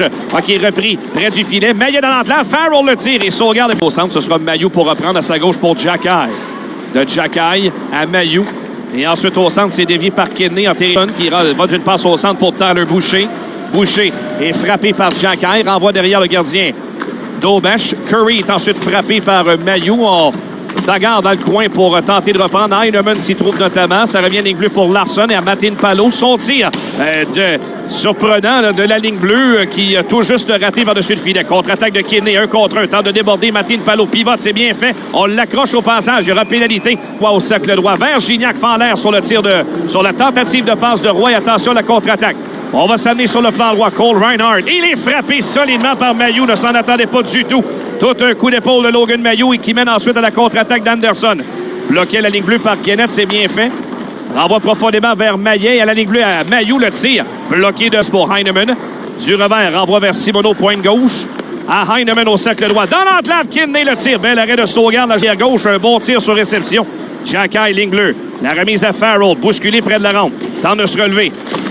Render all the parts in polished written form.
l'avantage. Qui est repris près du filet. Maillet dans l'entrave. Farrell le tire et sauvegarde au centre. Ce sera Mailloux pour reprendre à sa gauche pour Jacky. De Jacky à Mailloux. Et ensuite au centre, c'est dévié par Kidney en territoire qui va d'une passe au centre pour Tyler Boucher. Boucher est frappé par Jacky. Renvoie derrière le gardien Daubesh. Curry est ensuite frappé par Mailloux. On bagarre dans le coin pour tenter de reprendre. Heinemann s'y trouve notamment. Ça revient ligne bleue pour Larson et à Martin Palot. Son tir surprenant de la ligne bleue qui a tout juste raté par-dessus le filet. Contre-attaque de Kidney, 1 contre 1. Tente de déborder Martin Palot. Pivote, c'est bien fait. On l'accroche au passage. Il y aura pénalité. Au cercle droit vers Gignac. Fend l'air sur le tir sur la tentative de passe de Roy. Attention à la contre-attaque. On va s'amener sur le flanc droit. Cole Reinhardt. Il est frappé solidement par Mailloux. Ne s'en attendait pas du tout. Tout un coup d'épaule de Logan Mailloux et qui mène ensuite à la contre-attaque d'Anderson. Bloqué à la ligne bleue par Kenneth, c'est bien fait. Renvoie profondément vers Maillet. À la ligne bleue, à Mailloux, le tir. Bloqué de pour Heinemann. Du revers, renvoie vers Simoneau, pointe gauche. À Heinemann au cercle droit. Dans l'enclave, Kidney le tir. Bel arrêt de sauvegarde, la gauche. Un bon tir sur réception. Jacky, ligne bleue. La remise à Farrell. Bousculé près de la rampe. Tente de se relever.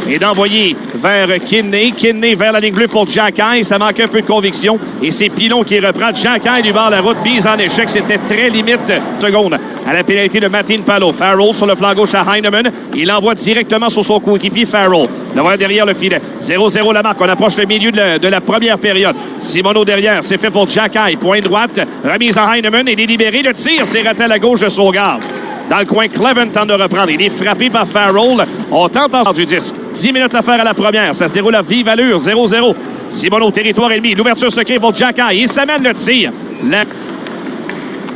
Et d'envoyer vers Kidney. Kidney vers la ligne bleue pour Jacky. Ça manque un peu de conviction. Et c'est Pilon qui reprend. Jacky lui barre la route. Bise en échec. C'était très limite. Seconde à la pénalité de Martin Palot. Farrell sur le flanc gauche à Heinemann. Il envoie directement sur son coéquipier Farrell. Devant derrière le filet. 0-0 la marque. On approche le milieu de la première période. Simoneau derrière. C'est fait pour Jacky. Point droite. Remise à Heinemann. Il est libéré. Le tir, c'est raté à la gauche de sauvegarde. Dans le coin, Cleven tente de reprendre. Il est frappé par Farrell. On tente en du disque. 10 minutes à faire à la première. Ça se déroule à vive allure. 0-0. Simoneau, territoire ennemi. L'ouverture se crée pour Jacky. Il s'amène le tir.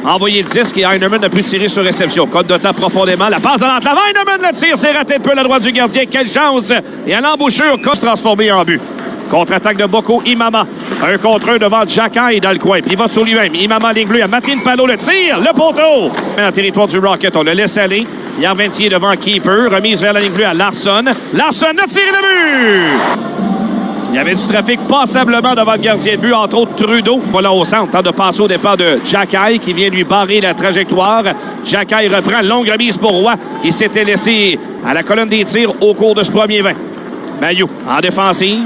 Envoyé le disque et Heinemann n'a pu tirer sur réception. Code de temps profondément. La passe dans l'enclave. Heinemann le tire. C'est raté de peu à la droite du gardien. Quelle chance. Et à l'embouchure, Cos transformé en but. Contre-attaque de Boko Imama. 1 contre 1 devant Jacky dans le coin. Pivote sur lui-même. Imama, ligne bleue. À Martin Palot, le tir. Le poteau. Dans le territoire du Rocket, on le laisse aller. Yarventier devant Keeper. Remise vers la ligne bleue à Larson. Larson a tiré le but. Il y avait du trafic passablement devant le gardien de but, entre autres Trudeau. Voilà au centre. Tente de passer au départ de Jacky qui vient lui barrer la trajectoire. Jacky reprend. Longue remise pour Roy qui s'était laissé à la colonne des tirs au cours de ce premier 20. Mailloux en défensive.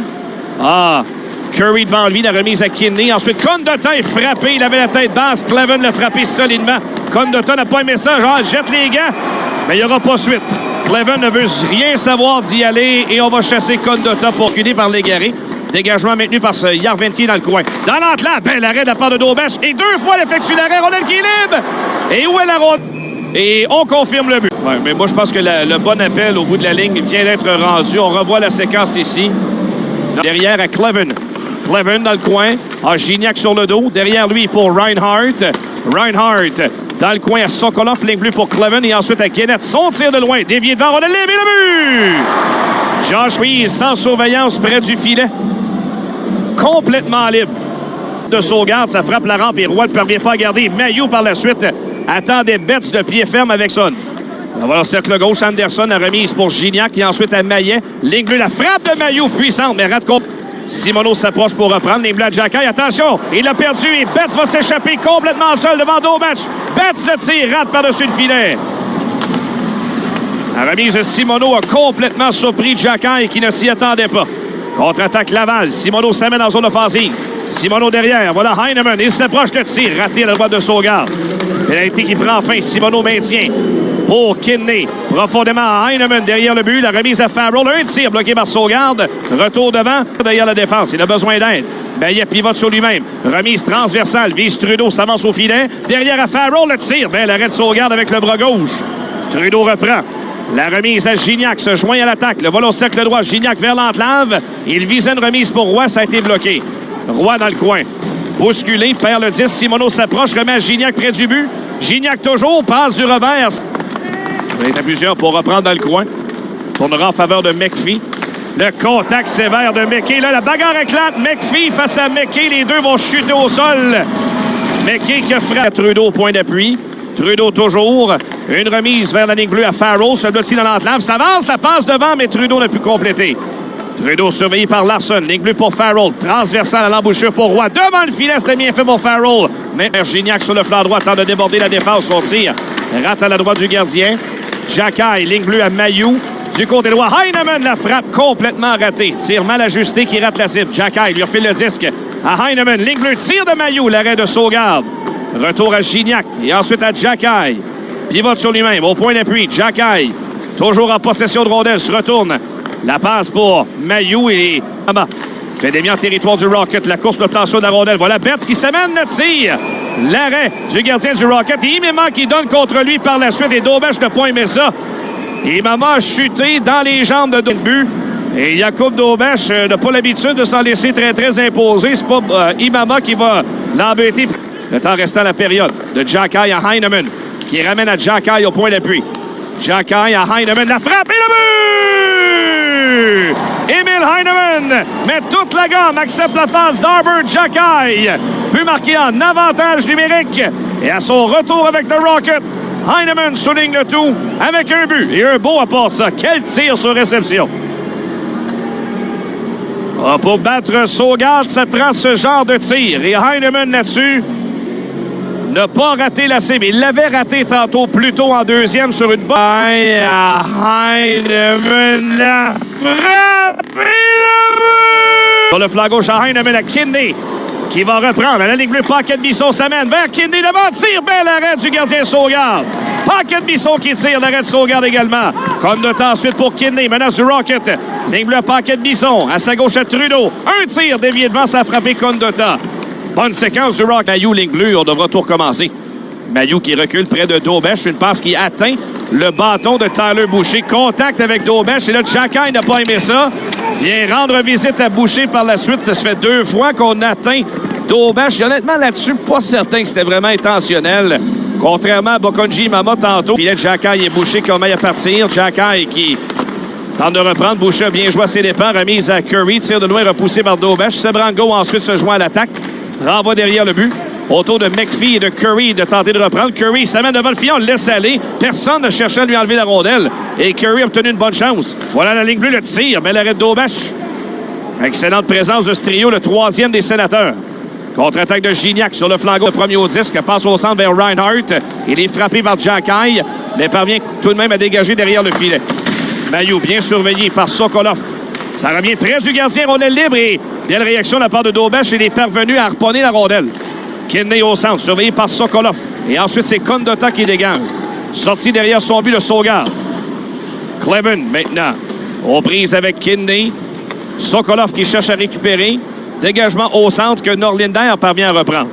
Curry devant lui, la remise à Kidney. Ensuite, Condota est frappé. Il avait la tête basse. Cleven l'a frappé solidement. Condota n'a pas aimé ça. Jette les gants. Mais il n'y aura pas suite. Cleven ne veut rien savoir d'y aller. Et on va chasser Condota pour scuder par l'égaré. Dégagement maintenu par ce Yarventier dans le coin. Dans l'enclave, bel arrêt de la part de Daubesh. Et 2 fois l'effectue l'arrêt. Rondelle qui est libre. Et où est la rondelle? Et on confirme le but. Ouais, mais moi, je pense que le bon appel au bout de la ligne vient d'être rendu. On revoit la séquence ici. Derrière à Cleven. Cleven dans le coin. Gignac sur le dos. Derrière lui pour Reinhardt. Reinhardt dans le coin à Sokolov. Ligne bleue pour Cleven. Et ensuite à Kenneth. Son tir de loin. Dévié devant. On a levé le but! Josh Reese sans surveillance près du filet. Complètement libre. De sauvegarde. Ça frappe la rampe et Roy ne parvient pas à garder. Mailloux par la suite attend des bêtes de pied ferme avec Son. On va au cercle gauche. Anderson, la remise pour Gignac et ensuite à Maillet. Ligne bleue, la frappe de Mailloux puissante, mais rate contre. Simoneau s'approche pour reprendre. Ligne bleue à Jacky. Attention, il a perdu et Betts va s'échapper complètement seul devant Daubesh. Betts le tire, rate par-dessus le filet. La remise de Simoneau a complètement surpris Jacky qui ne s'y attendait pas. Contre-attaque Laval. Simoneau s'amène en zone offensive. Simoneau derrière. Voilà Heinemann. Il s'approche de tir. Raté à la droite de sauvegarde. Pénalité qui prend fin. Simoneau maintient pour Kidney. Profondément à Heinemann derrière le but. La remise à Farrell. Un tir bloqué par sauvegarde. Retour devant. Derrière la défense. Il a besoin d'aide. Maillet pivote sur lui-même. Remise transversale. Vise Trudeau. S'avance au filet. Derrière à Farrell. Le tir. Bel arrêt de sauvegarde avec le bras gauche. Trudeau reprend. La remise à Gignac se joint à l'attaque. Le vol au cercle droit. Gignac vers l'enclave. Il visait une remise pour Roy. Ça a été bloqué. Roy dans le coin. Bousculé. Perd le 10. Simoneau s'approche. Remet à Gignac près du but. Gignac toujours. Passe du revers. Il est à plusieurs pour reprendre dans le coin. Tournera en faveur de McPhee. Le contact sévère de McKay. Là, la bagarre éclate. McPhee face à McKay. Les deux vont chuter au sol. McKay qui frappe Trudeau au point d'appui. Trudeau toujours. Une remise vers la ligne bleue à Farrell. Se blottit dans l'enclave. S'avance, la passe devant, mais Trudeau n'a pu compléter. Trudeau surveillé par Larson. Ligne bleue pour Farrell. Transversale à l'embouchure pour Roy. Devant le filet, c'était bien fait pour Farrell. Mais Gignac sur le flanc droit tente de déborder la défense. Son tir rate à la droite du gardien. Jacky, ligne bleue à Mailloux. du côté droit. Heinemann, la frappe complètement ratée. Tir mal ajusté qui rate la cible. Xhekaj lui refile le disque à Heinemann. Ligne bleue, tir de Mailloux. L'arrêt de Saugaard. Retour à Gignac et ensuite à Xhekaj. Pivote sur lui-même. Au point d'appui, Xhekaj. Toujours en possession de rondelle. Se retourne. La passe pour Mailloux et Imama. Fait des miens en territoire du Rocket. La course de plancher de la rondelle. Voilà Betts qui s'amène le tir. L'arrêt du gardien du Rocket. Et Imama qui donne contre lui par la suite. Et Daubesh n'a pas aimé ça. Imama a chuté dans les jambes de but. Et Jakub Daubesh n'a pas l'habitude de s'en laisser très, très imposer. C'est pas Imama qui va l'embêter. Le temps restant à la période de Xhekaj à Heinemann qui ramène à Xhekaj au point d'appui. Xhekaj à Heinemann. La frappe et le but! Emil Heinemann met toute la gamme, accepte la passe d'Arber Xhekaj. But marqué en avantage numérique. Et à son retour avec le Rocket, Heinemann souligne le tout avec un but. Et un beau à part ça. Quel tir sur réception. Pour battre Saugaard, ça prend ce genre de tir. Et Heinemann là-dessus n'a pas raté la cible. Il l'avait raté tantôt plus tôt en deuxième sur une bonne. Heinemann la frappe et le but! Sur le flanc gauche à Heinemann à Kidney qui va reprendre. À la ligne bleue, Paquette-Bisson s'amène vers Kidney devant. Tire, bel arrêt du gardien Saugaard. Paquette-Bisson qui tire, l'arrêt de Saugaard également. Comme de temps ensuite pour Kidney, menace du Rocket. Ligne bleue, Paquette-Bisson. À sa gauche à Trudeau. Un tir dévié devant, ça a frappé Condota. Bonne séquence du Rock. Mailloux, ligne bleue, on devra tout recommencer. Mailloux qui recule près de Daubesh. Une passe qui atteint le bâton de Tyler Boucher. Contact avec Daubesh. Et là, Xhekaj n'a pas aimé ça. Vient rendre visite à Boucher par la suite. Ça se fait 2 fois qu'on atteint Daubesh. Et honnêtement, là-dessus, pas certain que c'était vraiment intentionnel. Contrairement à Bokonji Imama tantôt. Filet de Xhekaj et Boucher qui maille à partir. Xhekaj qui tente de reprendre. Boucher a bien joué à ses dépens. Remise à Curry. Tire de loin repoussé par Daubesh. Sebrango ensuite se joint à l'attaque. Renvoie derrière le but. Autour de McPhee et de Curry de tenter de reprendre. Curry s'amène devant le filet, on le laisse aller. Personne ne cherchait à lui enlever la rondelle. Et Curry a obtenu une bonne chance. Voilà la ligne bleue, le tir. Mais l'arrêt de Daubesh. Excellente présence de ce trio, le 3e des Sénateurs. Contre-attaque de Gignac sur le flanc gauche. Le premier au disque passe au centre vers Reinhardt. Il est frappé par Xhekaj, mais parvient tout de même à dégager derrière le filet. Mailloux bien surveillé par Sokolov. Ça revient près du gardien, rondelle libre et belle réaction de la part de Daubesh. Il est parvenu à harponner la rondelle. Kidney au centre, surveillé par Sokolov. Et ensuite, c'est Condota qui dégage. Sorti derrière son but, le Saugaard. Cleven, maintenant, aux prises avec Kidney. Sokolov qui cherche à récupérer. Dégagement au centre que Norlinder parvient à reprendre.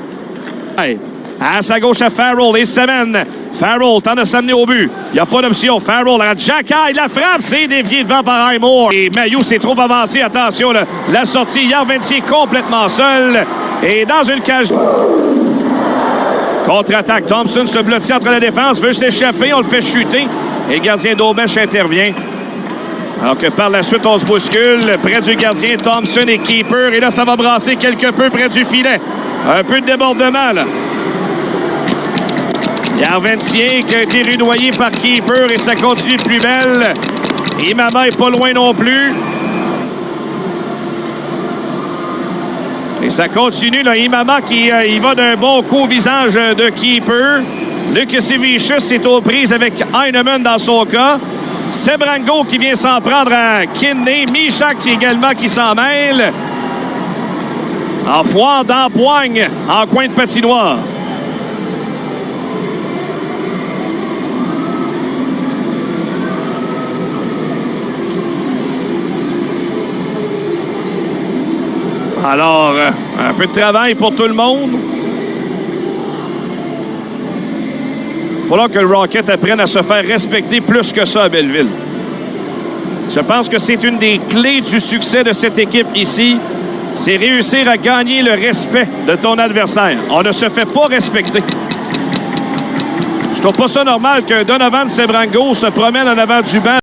À sa gauche, à Farrell et Semen. Farrell tente de s'amener au but. Il n'y a pas d'option. Farrell à Xhekaj. La frappe, c'est dévié devant par Highmore. Et Mailloux s'est trop avancé. Attention, la sortie. Yarventier complètement seul. Et dans une cage. Contre-attaque. Thompson se blottit entre la défense. Veut s'échapper. On le fait chuter. Et le gardien Daubesh intervient. Alors que par la suite, on se bouscule près du gardien Thompson et Keeper. Et là, ça va brasser quelque peu près du filet. Un peu de débordement, là. Yarventier qui a été rudoyé par Keeper et ça continue de plus belle. Imama n'est pas loin non plus. Et ça continue, là. Imama qui il va d'un bon coup au visage de Keeper. Luc Sivicius est aux prises avec Heinemann dans son cas. Sebrango qui vient s'en prendre à Kidney. Michak également qui s'en mêle. En foire d'empoigne en coin de patinoire. Alors, un peu de travail pour tout le monde. Il va falloir que le Rocket apprenne à se faire respecter plus que ça à Belleville. Je pense que c'est une des clés du succès de cette équipe ici. C'est réussir à gagner le respect de ton adversaire. On ne se fait pas respecter. Je trouve pas ça normal que Donovan Sebrango se promène en avant du banc.